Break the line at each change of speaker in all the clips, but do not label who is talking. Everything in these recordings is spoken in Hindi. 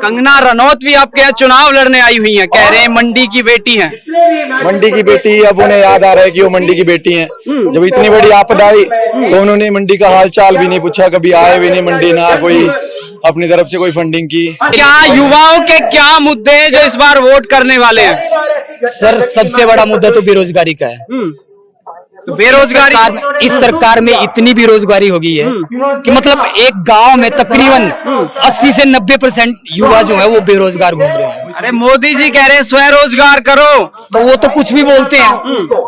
कंगना रनौत भी आपके यहाँ चुनाव लड़ने आई हुई हैं, कह रहे हैं मंडी की बेटी हैं।
मंडी की बेटी, अब उन्हें याद आ रहा है कि वो मंडी की बेटी हैं। जब इतनी बड़ी आपदा आई तो उन्होंने मंडी का हाल चाल भी नहीं पूछा, कभी आए भी नहीं मंडी, ना कोई अपनी तरफ से कोई फंडिंग की।
क्या युवाओं के क्या मुद्दे हैं जो इस बार वोट करने वाले हैं?
सर सबसे बड़ा मुद्दा तो बेरोजगारी का है।
तो बेरोजगारी
इस सरकार में इतनी बेरोजगारी हो गई है कि मतलब एक गांव में तकरीबन 80 से 90% युवा जो है वो बेरोजगार घूम रहे हैं।
अरे मोदी जी कह रहे हैं स्वरोजगार करो,
तो वो तो कुछ भी बोलते हैं,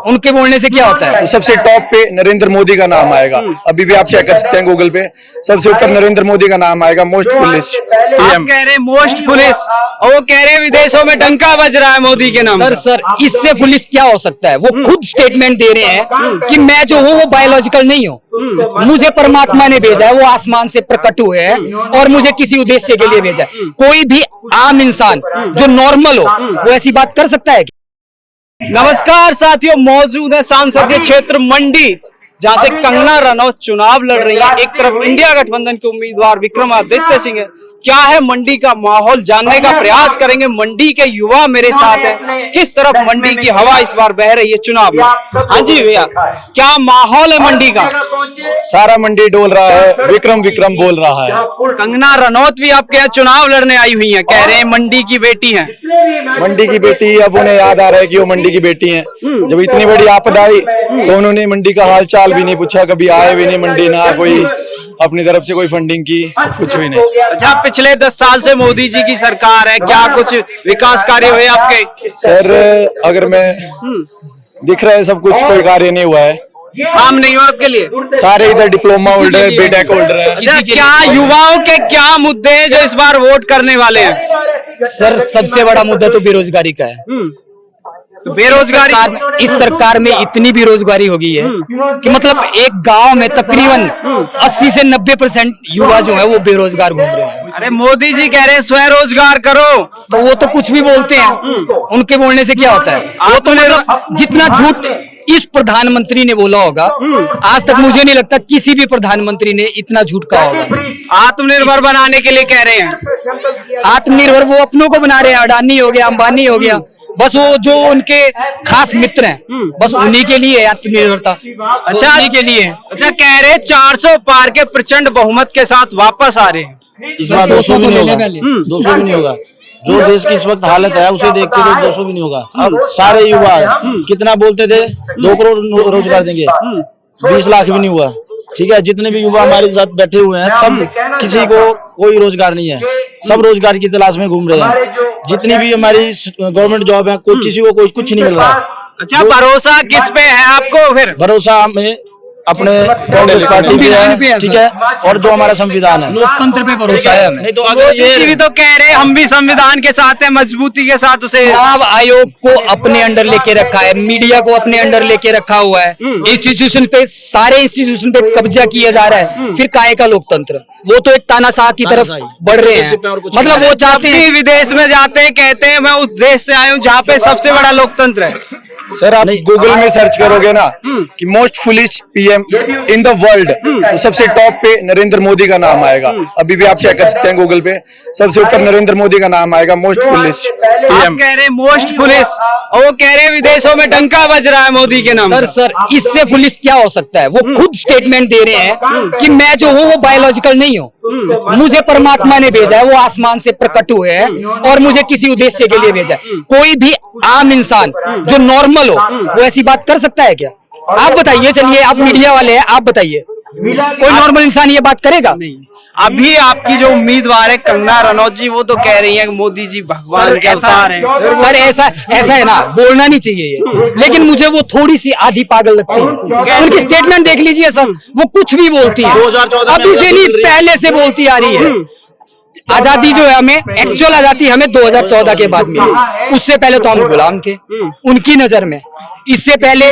उनके बोलने से क्या होता है।
तो सबसे टॉप पे नरेंद्र मोदी का नाम आएगा, अभी भी आप चेक कर सकते हैं गूगल पे, सबसे ऊपर नरेंद्र मोदी का नाम आएगा, मोस्ट फुलेस्ट
आप कह रहे हैं मोस्ट पुलिस, और वो कह रहे हैं विदेशों में डंका बज रहा है मोदी के नाम।
सर इससे पुलिस क्या हो सकता है? वो खुद स्टेटमेंट दे रहे हैं कि मैं जो हूँ वो बायोलॉजिकल नहीं हूँ, मुझे परमात्मा ने भेजा है, वो आसमान से प्रकट हुए हैं और मुझे किसी उद्देश्य के लिए भेजा है। कोई भी आम इंसान जो नॉर्मल हो वो ऐसी बात कर सकता है?
नमस्कार साथियों, मौजूद है संसदीय क्षेत्र मंडी, जहां से कंगना रनौत चुनाव लड़ रही है। एक तरफ इंडिया गठबंधन के उम्मीदवार विक्रमादित्य सिंह है। क्या है मंडी का माहौल, जानने का प्रयास करेंगे। मंडी के युवा मेरे साथ है, किस तरफ मंडी की हवा इस बार बह रही है चुनाव में। हाँ जी भैया, क्या माहौल है मंडी का?
सारा मंडी डोल रहा है, विक्रम विक्रम बोल रहा है।
कंगना रनौत भी आपके यहाँ चुनाव लड़ने आई हुई हैं, कह रहे हैं मंडी की बेटी हैं।
मंडी की बेटी, अब उन्हें याद आ रहा है कि वो मंडी की बेटी हैं। जब इतनी बड़ी आपदा आई तो उन्होंने मंडी का हाल चाल भी नहीं पूछा, कभी आए भी नहीं मंडी, ना कोई अपनी तरफ से कोई फंडिंग की, कुछ भी नहीं।
अच्छा, पिछले 10 साल से मोदी जी की सरकार है, क्या कुछ विकास कार्य हुए आपके?
सर अगर मैं दिख रहा है सब कुछ, कोई कार्य नहीं हुआ है,
काम नहीं हुआ आपके लिए?
सारे इधर डिप्लोमा होल्डर, बीटेक होल्डर है।
अच्छा, क्या युवाओं के क्या मुद्दे हैं जो इस बार वोट करने वाले हैं?
सर सबसे बड़ा मुद्दा तो बेरोजगारी का है।
तो बेरोजगारी
इस सरकार में इतनी बेरोजगारी हो गई है कि मतलब एक गांव में तकरीबन 80 से 90% युवा जो है वो बेरोजगार घूम रहे हैं।
अरे मोदी जी कह रहे हैं स्वरोजगार करो,
तो वो तो कुछ भी बोलते हैं, उनके बोलने से क्या होता है। वो तो मतलब जितना झूठ इस प्रधानमंत्री ने बोला होगा, आज तक मुझे नहीं लगता किसी भी प्रधानमंत्री ने इतना झूठ कहा होगा।
आत्मनिर्भर बनाने के लिए कह रहे हैं।
आत्मनिर्भर वो अपनों को बना रहे हैं, अडानी हो गया, अंबानी हो गया, बस वो जो उनके खास मित्र हैं बस उन्हीं के लिए है आत्मनिर्भरता।
अच्छा,
उन्हीं के लिए।
अच्छा, कह रहे 400 पार के प्रचंड बहुमत के साथ वापस आ रहे हैं।
इस बार 200 भी नहीं होगा, 200 भी नहीं होगा। जो देश की इस वक्त हालत है उसे देख के तो 200 भी नहीं होगा। अब सारे युवा कितना बोलते थे 2 करोड़ रोजगार देंगे, 20 लाख भी नहीं हुआ। ठीक है, जितने भी युवा हमारे साथ बैठे हुए हैं सब, किसी को कोई रोजगार नहीं है, सब रोजगार की तलाश में घूम रहे हैं। जितनी भी हमारी गवर्नमेंट जॉब है, कोई किसी को कोई कुछ नहीं मिल रहा।
अच्छा, भरोसा किस पे है आपको? फिर
भरोसा हमें अपने कांग्रेस पार्टी पे है, ठीक है, और जो हमारा संविधान है,
लोकतंत्र पे भरोसा है हमें।
नहीं तो अगर ये
भी तो कह रहे हैं हम भी संविधान के साथ हैं, मजबूती के साथ उसे।
चुनाव आयोग को अपने अंडर लेके रखा है, मीडिया को अपने अंडर लेके रखा हुआ है, इंस्टीट्यूशन पे, सारे इंस्टीट्यूशन पे कब्जा किया जा रहा है, फिर काहे का लोकतंत्र? वो तो एक तानाशाह की तरफ बढ़ रहे हैं। मतलब वो चाहते हैं,
विदेश में जाते हैं, कहते हैं मैं उस देश से आया हूँ जहाँ पे सबसे बड़ा लोकतंत्र है।
सर आप गूगल में सर्च करोगे ना कि most foolish PM in the world, तो सबसे टॉप पे नरेंद्र मोदी का नाम आएगा, अभी भी आप चेक कर सकते हैं गूगल पे, सबसे ऊपर नरेंद्र मोदी का नाम आएगा, मोस्ट फुलिश पीएम।
कह रहे हैं मोस्ट पुलिस, और वो कह रहे हैं विदेशों में डंका बज रहा है मोदी के नाम।
सर इससे पुलिस क्या हो सकता है? वो खुद स्टेटमेंट दे रहे हैं कि मैं जो हूँ वो बायोलॉजिकल नहीं हूँ, मुझे परमात्मा ने भेजा है, वो आसमान से प्रकट हुए हैं और मुझे किसी उद्देश्य के लिए भेजा है। कोई भी आम इंसान जो नॉर्मल हो वो ऐसी बात कर सकता है क्या? आप बताइए, चलिए आप मीडिया वाले हैं, आप बताइए, कोई नॉर्मल इंसान ये बात करेगा?
नहीं। अभी आपकी जो उम्मीदवार है कंगना रनौत जी, वो तो कह रही है मोदी जी भगवान के अवतार हैं।
सर ऐसा है ना, बोलना नहीं चाहिए ये, लेकिन मुझे वो थोड़ी सी आधी पागल लगती है। उनकी स्टेटमेंट देख लीजिए सर, वो कुछ भी बोलती है, अभी से नहीं पहले से बोलती आ रही है। आजादी जो है हमें, एक्चुअल आजादी हमें 2014 के बाद मिली, उससे पहले तो हम गुलाम थे उनकी नजर में। इससे पहले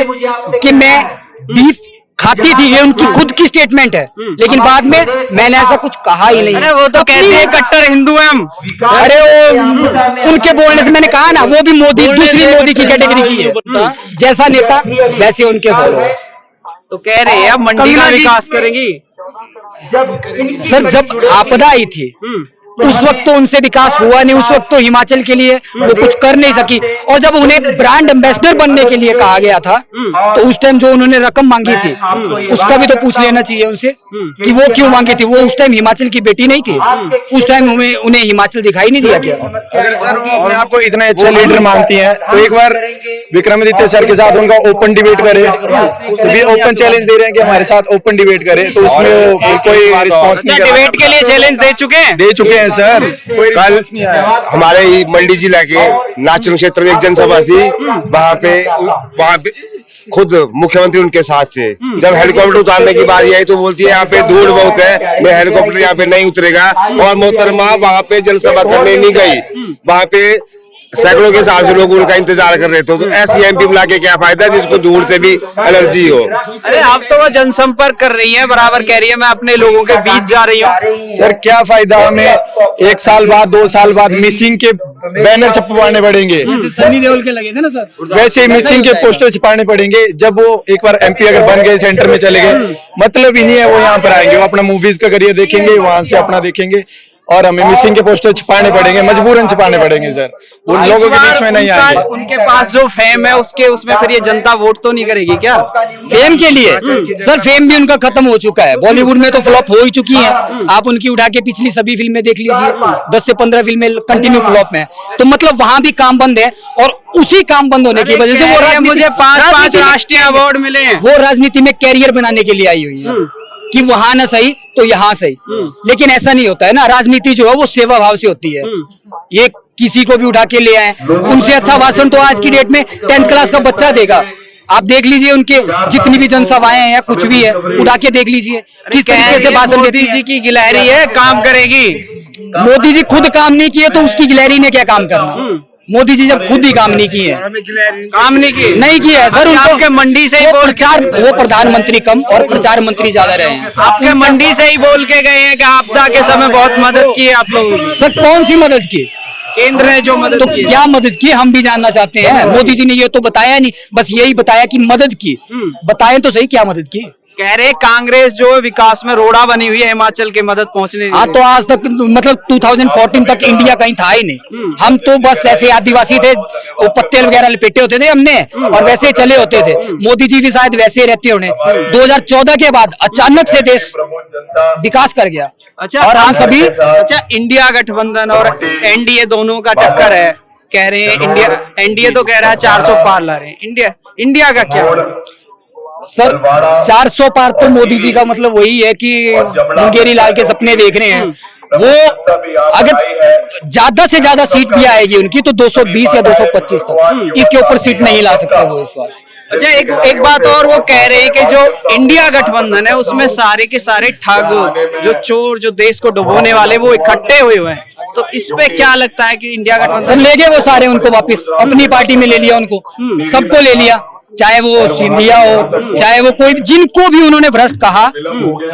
कि मैं बीफ खाती थी, ये उनकी खुद की स्टेटमेंट है, लेकिन बाद में मैंने ऐसा कुछ कहा ही नहीं।
अरे वो तो कहते हैं कट्टर हिंदू हैं हम।
अरे वो उनके बोलने से मैंने कहा ना, वो भी मोदी, दूसरी मोदी की कैटेगरी की है, जैसा नेता वैसे उनके फॉलोअर्स।
तो कह रहे हैं मंडी का विकास करेंगी।
सर जब आपदा आई थी उस वक्त तो उनसे विकास हुआ नहीं, उस वक्त तो हिमाचल के लिए वो कुछ कर नहीं सकी। और जब उन्हें ब्रांड एम्बेसडर बनने के लिए कहा गया था तो उस टाइम जो उन्होंने रकम मांगी थी उसका भी तो पूछ लेना चाहिए उनसे कि वो क्यों मांगी थी। वो उस टाइम हिमाचल की बेटी नहीं थी, उस टाइम उन्हें हिमाचल दिखाई नहीं दिया क्या?
अगर सर वो अपने आप को इतना अच्छा लीडर मानती हैं तो एक बार विक्रमादित्य सर के साथ उनका ओपन डिबेट करें। तो भी ओपन चैलेंज दे रहे हैं कि हमारे साथ ओपन डिबेट करें, तो उसमें वो कोई रिस्पॉन्स नहीं कर रहा।
डिबेट के लिए चैलेंज दे चुके हैं
सर।
कल हमारे ही मंडी जिला के नाचन क्षेत्र में एक जनसभा थी, वहाँ पे खुद मुख्यमंत्री उनके साथ थे। जब हेलीकॉप्टर उतारने की बारी आई तो बोलती है यहाँ पे धूल बहुत है, मैं हेलीकॉप्टर यहाँ पे नहीं उतरेगा। और मोहतरमा वहाँ पे जनसभा करने नहीं गई, वहाँ पे सैकड़ों के हिसाब से लोग उनका इंतजार कर रहे थे। तो ऐसी एमपी बुला के क्या फायदा जिसको दूर से भी एलर्जी हो।
अरे अब तो वो जनसंपर्क कर रही है, बराबर कह रही है मैं अपने लोगों के बीच जा रही हूँ।
सर क्या फायदा, हमें 1 साल बाद 2 साल बाद मिसिंग के बैनर छपवाने पड़ेंगे,
सनी देओल के लगे थे ना सर,
वैसे ही मिसिंग के पोस्टर छपाने पड़ेंगे। जब वो एक बार एमपी अगर बन गए, सेंटर में चले गए, मतलब ही नहीं है वो यहाँ पर आएंगे। वो अपना मूवीज का करियर देखेंगे, वहां से अपना देखेंगे, और हमें मिसिंग के पोस्टर छपाने पड़ेंगे, मजबूरन छपाने पड़ेंगे सर। उन लोगों के बीच में नहीं आएंगे।
उनके पास जो फेम है उसमें फिर ये जनता वोट तो नहीं करेगी क्या?
फेम के लिए सर, फेम भी उनका खत्म हो चुका है। बॉलीवुड में तो फ्लॉप हो ही चुकी हैं। आप उनकी उठा के पिछली सभी फिल्में देख लीजिए, 10 से 15 फिल्में कंटिन्यू फ्लॉप में। तो मतलब वहां भी काम बंद है, और उसी काम बंद होने की वजह से वो
मुझे 5 राष्ट्रीय अवार्ड मिले हैं।
वो राजनीति में कैरियर बनाने के लिए आई हुई है कि वहां ना सही तो यहाँ सही। लेकिन ऐसा नहीं होता है ना, राजनीति जो है वो सेवा भाव से होती है। ये किसी को भी उठा के ले आए, उनसे अच्छा भाषण तो आज की डेट में 10th क्लास का बच्चा देगा। आप देख लीजिए उनके जितनी भी जनसभाएं हैं या कुछ भी है, उठा के देख लीजिए किस तरीके से भाषण देती है।
मोदी जी की गिलहरी है, काम करेगी।
मोदी जी खुद काम नहीं किए तो उसकी गिलहरी ने क्या काम करना? मोदी जी जब खुद ही काम नहीं किए,
काम नहीं किया
है सर। उनको
आपके मंडी से ही
प्रचार, वो प्रधानमंत्री कम और प्रचार मंत्री ज्यादा रहे हैं।
आपके मंडी से ही बोल के गए हैं कि आपदा के समय बहुत मदद की है आप लोगों ने।
सर कौन सी मदद की?
केंद्र ने जो मदद की,
क्या मदद की हम भी जानना चाहते हैं। मोदी जी ने ये तो बताया नहीं, बस यही बताया कि मदद की। बताएं तो सही क्या मदद की।
कह रहे कांग्रेस जो विकास में रोड़ा बनी हुई है हिमाचल के मदद पहुंचने।
हाँ तो आज तक मतलब 2014 तक इंडिया कहीं था ही नहीं। हम तो बस ऐसे आदिवासी थे, वो पत्ते वगैरह लपेटे होते थे हमने और वैसे चले होते थे। मोदी जी भी शायद वैसे ही रहते होने। 2014 के बाद अचानक से देश विकास कर गया।
अच्छा,
और हम सभी
इंडिया गठबंधन और एनडीए दोनों का टक्कर है, कह रहे हैं एनडीए तो कह रहा है 400 पार ला रहे हैं। इंडिया का क्या
सर? 400 पार तो मोदी जी का मतलब वही है कि मुंगेरी लाल के सपने देख रहे हैं। वो अगर ज्यादा से ज्यादा सीट भी आएगी उनकी तो 220 या 225 तक, इसके ऊपर सीट नहीं ला सकते वो इस बार।
अच्छा, एक बात और, वो कह रहे हैं कि जो इंडिया गठबंधन है उसमें सारे के सारे ठग, जो चोर, जो देश को डुबोने वाले वो इकट्ठे हुए हैं। तो इस पे क्या लगता है कि इंडिया गठबंधन
ले गए वो सारे, उनको वापस अपनी पार्टी में ले लिया, उनको सबको ले लिया, चाहे वो सिंधिया हो, चाहे वो कोई, जिनको भी उन्होंने भ्रष्ट कहा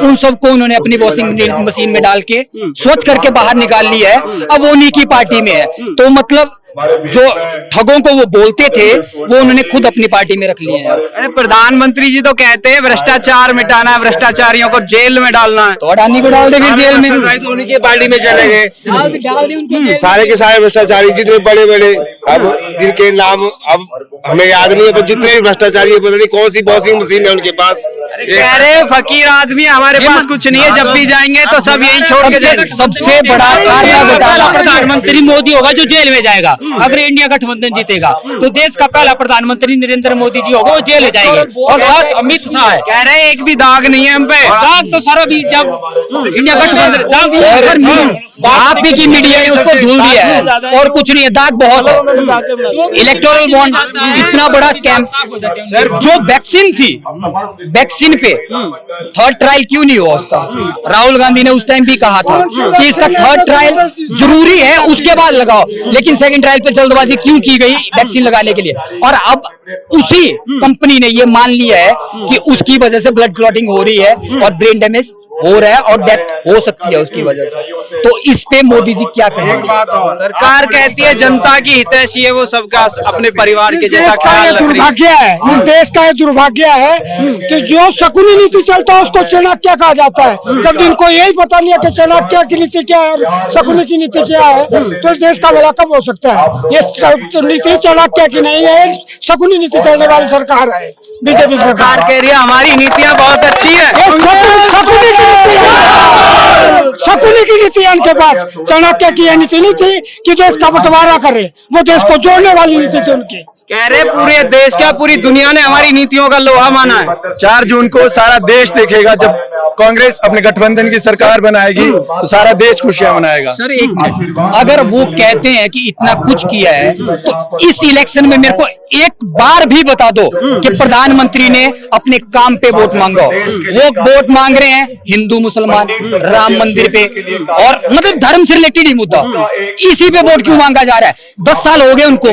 उन सबको उन्होंने अपनी वॉशिंग मशीन में डाल के स्वच्छ करके बाहर निकाल लिया है। अब वो उन्हीं की पार्टी में है। तो मतलब जो ठगों को वो बोलते थे वो उन्होंने खुद अपनी पार्टी में रख लिए हैं।
अरे प्रधानमंत्री जी तो कहते हैं भ्रष्टाचार मिटाना है, भ्रष्टाचारियों को जेल में डालना है।
तो अडानी को डाल दे फिर जेल में,
तो उन्हीं की पार्टी में चले गए।
डाल दे उनकी
सारे के सारे भ्रष्टाचारी जितने बड़े बड़े, अब जिनके नाम अब हमें याद नहीं है, पर जितने भी भ्रष्टाचारी पता नहीं कौन सी वॉशिंग मशीन है उनके पास।
कह रहे फकीर आदमी, हमारे पास कुछ नहीं है, जब भी जाएंगे तो सब यही छोड़ के जाएंगे।
सबसे बड़ा सारा घोटाला
प्रधानमंत्री मोदी होगा जो जेल में जाएगा। अगर इंडिया गठबंधन जीतेगा तो देश का पहला प्रधानमंत्री नरेंद्र मोदी जी होगा, वो जेल जाएंगे। और साथ अमित शाह है,
कह रहे एक भी दाग नहीं है हम पे।
दाग तो सारा भी जब इंडिया गठबंधन
आप की मीडिया ने उसको धुल दिया है और कुछ नहीं है, दाग बहुत है। इलेक्टोरल बॉन्ड इतना बड़ा स्कैम। जो वैक्सीन थी, वैक्सीन पे 3rd ट्रायल क्यों नहीं हुआ उसका? राहुल गांधी ने उस टाइम भी कहा था कि इसका 3rd ट्रायल जरूरी है, उसके बाद लगाओ। लेकिन 2nd ट्रायल पे जल्दबाजी क्यों की गई वैक्सीन लगाने के लिए? और अब उसी कंपनी ने ये मान लिया है कि उसकी वजह से ब्लड क्लॉटिंग हो रही है और ब्रेन डैमेज हो रहा है और डेथ हो सकती है उसकी वजह से। तो इस पे मोदी जी क्या कहेंगे?
सरकार कहती है जनता की हितैषी है, वो सबका अपने परिवार के जैसा ख्याल रख रही है।
दुर्भाग्य है, इस देश का ये दुर्भाग्य है कि जो शकुनी नीति चलता है उसको चाणक्य कहा जाता है, जब इनको यही पता नहीं है कि चाणक्य की नीति क्या है और शकुनी की नीति क्या है, तो इस देश का भला कब हो सकता है? ये नीति चाणक्य की नहीं है, शकुनी नीति चलने वाली सरकार है बीजेपी सरकार।
कह रही है हमारी नीतियाँ बहुत अच्छी है।
शकुनी की नीति है इनके पास, चाणक्य की यह नीति नहीं थी कि देश का बंटवारा करे, वो देश को जोड़ने वाली नीति थी उनकी।
कह रहे पूरे देश क्या पूरी दुनिया ने हमारी नीतियों का लोहा माना है।
4 जून को सारा देश देखेगा, जब कांग्रेस अपने गठबंधन की सरकार बनाएगी तो सारा देश खुशियां मनाएगा।
सर एक मिनट, अगर वो कहते हैं कि इतना कुछ किया है तो इस इलेक्शन में मेरे को एक बार भी बता दो कि प्रधानमंत्री ने अपने काम पे वोट मांगा हो। वो वोट मांग रहे हैं हिंदू मुसलमान, राम मंदिर पे, और मतलब धर्म से रिलेटेड ही मुद्दा, इसी पे वोट क्यों मांगा जा रहा है? 10 साल हो गए उनको,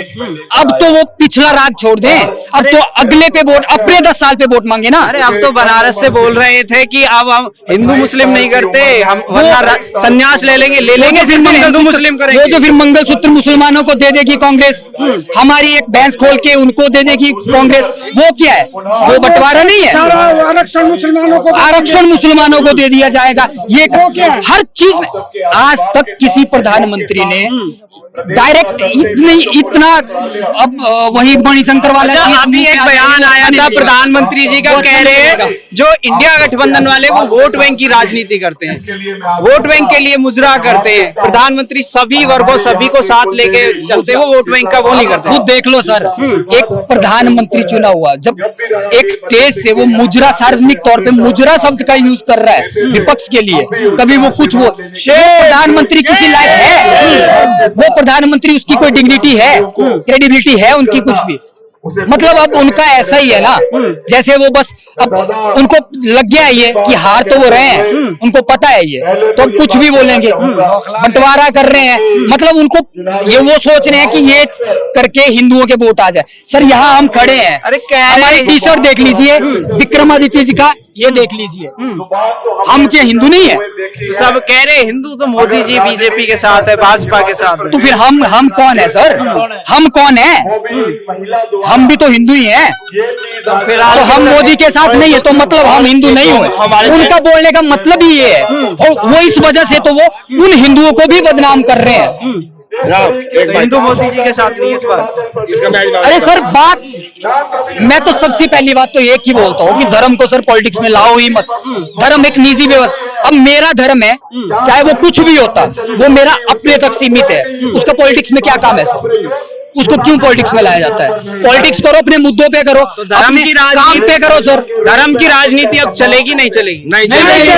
अब तो वो पिछला राग छोड़ दें, अब तो अगले पे वोट, अपने 10 साल पे वोट मांगे ना।
अरे अब तो बनारस से बोल रहे थे कि अब हम हिंदू मुस्लिम नहीं करते, हम वरना संन्यास ले लेंगे फिर हिंदू मुस्लिम करेंगे।
वो जो फिर मंगलसूत्र मुसलमानों को दे देगी कांग्रेस, हमारी एक भैंस खोल के उनको दे देगी कांग्रेस, वो क्या है? वो बंटवारा नहीं है,
आरक्षण
मुसलमानों को दे दिया जाएगा। ये हर चीज में आज तक किसी प्रधानमंत्री ने डायरेक्ट इतना अब वही मणिशंकर वाला
अभी एक बयान आया था प्रधानमंत्री जी का, कह रहे हैं जो इंडिया गठबंधन वाले वो वोट बैंक की राजनीति करते हैं, वोट बैंक के लिए मुजरा करते हैं। प्रधानमंत्री सभी वर्गों सभी को साथ लेके चलते हैं, वो वोट बैंक का वो नहीं करते।
खुद देख लो सर, एक प्रधानमंत्री चुना हुआ जब एक स्टेज से वो मुजरा, सार्वजनिक तौर पे मुजरा शब्द का यूज कर रहा है विपक्ष के लिए, कभी वो कुछ वो प्रधानमंत्री किसी लायक है? वो प्रधानमंत्री, उसकी कोई डिग्निटी है, क्रेडिबिलिटी है उनकी कुछ भी? मतलब अब उनका ऐसा ही है ना, जैसे वो बस अब उनको लग गया ये कि हार तो वो रहे हैं, उनको पता है ये, तो अब कुछ भी बोलेंगे, बंटवारा कर रहे हैं, मतलब उनको ये वो सोच रहे हैं कि ये करके हिंदुओं के वोट आ जाए। सर यहाँ हम खड़े हैं,
अरे
हमारी टी शर्ट देख लीजिए विक्रमादित्य जी का, ये देख लीजिए, हम क्या हिंदू नहीं है?
तो सब कह रहे हिंदू तो मोदी जी बीजेपी के साथ है, भाजपा के साथ है।
तो फिर हम कौन है सर? हम कौन है? हम भी तो हिंदू ही हैं।
तो फिर
तो हम मोदी के साथ नहीं है तो मतलब हम हिंदू नहीं हुए? उनका बोलने का मतलब ही ये है, और वो इस वजह से तो वो उन हिंदुओं को भी बदनाम कर रहे हैं।
हिंदू मोदी जी के साथ नहीं इस बार।
अरे सर बात, मैं तो सबसे पहली बात तो एक ही बोलता हूँ कि धर्म को सर पॉलिटिक्स में लाओ ही मत। धर्म एक निजी व्यवस्था, अब मेरा धर्म है चाहे वो कुछ भी होता, वो मेरा अपने तक सीमित है, उसका पॉलिटिक्स में क्या काम है सर? उसको क्यों पॉलिटिक्स में लाया जाता है? पॉलिटिक्स करो, अपने मुद्दों पे करो,
तो धर्म की
काम पे करो सर।
धर्म की राजनीति अब चलेगी नहीं चलेगी?
नहीं चलेगी।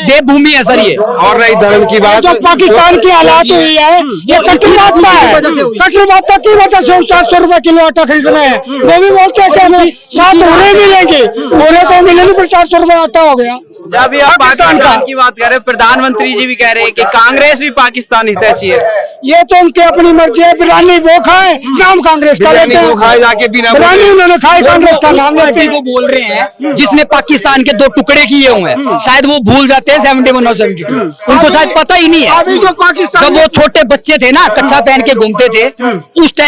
देवभूमि है सर ये।
और रही धर्म की बात,
जो पाकिस्तान की हालात हुई है, ये कटुवार्ता है, कटुवार्ता की वजह से 400 रुपए किलो आटा खरीद रहे हैं। वो भी बोलते हैं कि हमें 7 होने मिलेंगे, होने तो मिले नहीं, पर 400 रुपए आटा हो गया।
जब भी आप पाकिस्तान की बात कर रहे हैं, प्रधानमंत्री जी भी कह रहे हैं कि कांग्रेस भी पाकिस्तान हितैषी है।
ये तो उनकी अपनी मर्जी है, बिरयानी वो खाए, नाम कांग्रेस का लेते हैं,
खाए जाके बिना
बिरयानी उन्होंने खाई, कांग्रेस का नाम लेते हैं।
वो बोल रहे हैं जिसने पाकिस्तान के 2 टुकड़े किए हुए हैं, शायद वो भूल जाते हैं 71 और 72, उनको शायद पता ही नहीं है।
अभी जो पाकिस्तान
जब वो छोटे बच्चे थे ना, कच्चा पहन के घूमते थे, उस टाइम